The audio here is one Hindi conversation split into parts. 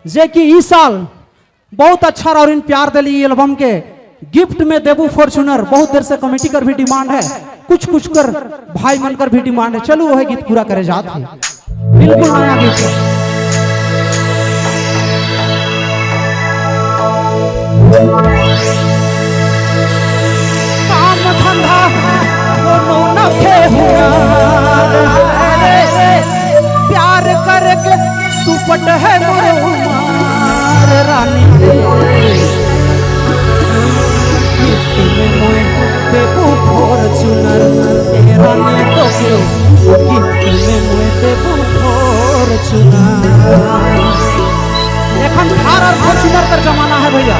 जे कि इस साल बहुत अच्छा और इन प्यार दिली एल्बम के गिफ्ट में देबू फॉर्च्यूनर। बहुत देर से कमेटी कर भी डिमांड है, कुछ कुछ कर भाई मनकर भी डिमांड है। चलो वह गीत पूरा करे जाते हैं, बिल्कुल नया गीत है। काम धंधा दोनों नफे प्यार करके सुपट है मार रानी देबू फॉर्च्यूनर रानी तो गिफ्ट में मुझे देबू फॉर्च्यूनर। एखन थार और फॉर्च्यूनर का जमाना है भैया,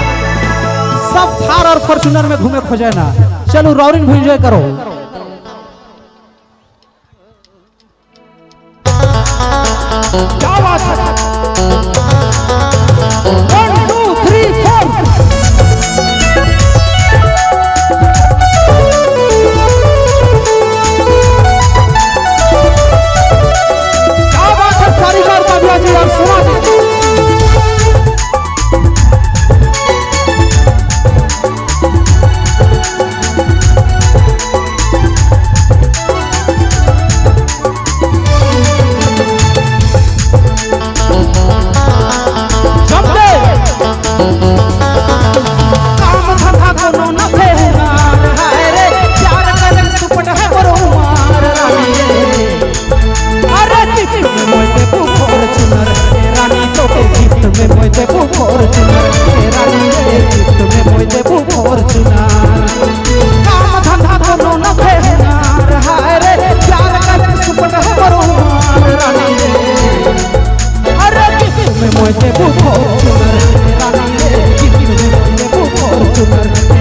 सब थार और फॉर्च्यूनर में घूमे खोजे ना। चलो रॉरिन भी एंजॉय करो। क्या बात है। 1 2 3 4 क्या बात है। सारी बार का जी और सुना दीजिए।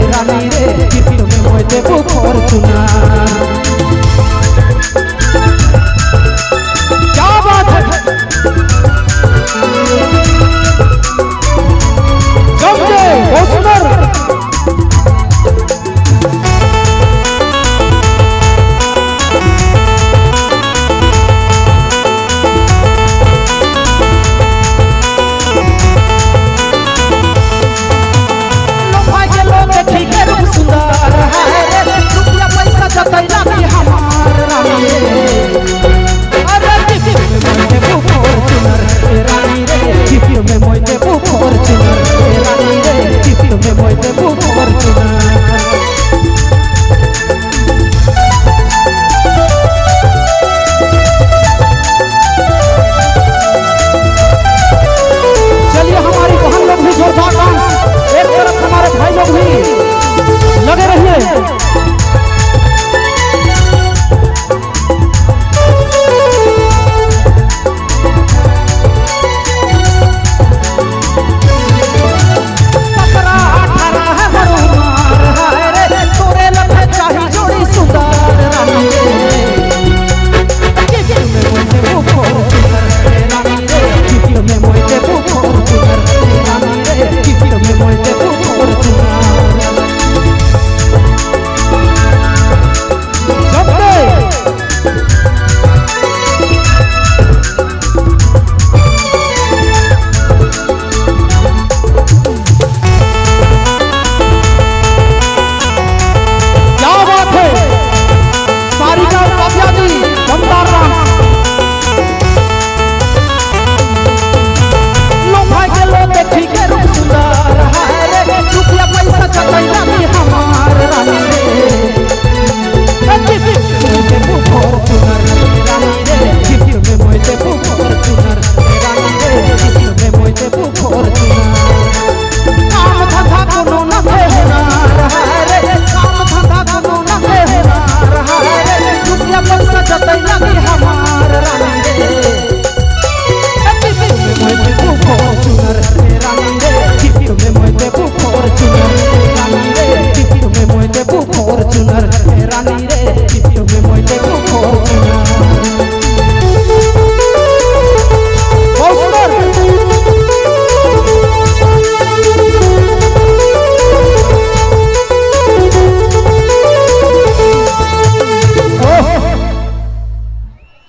रानी रे गिफ्ट में मोय देबू फॉर्च्यूनर।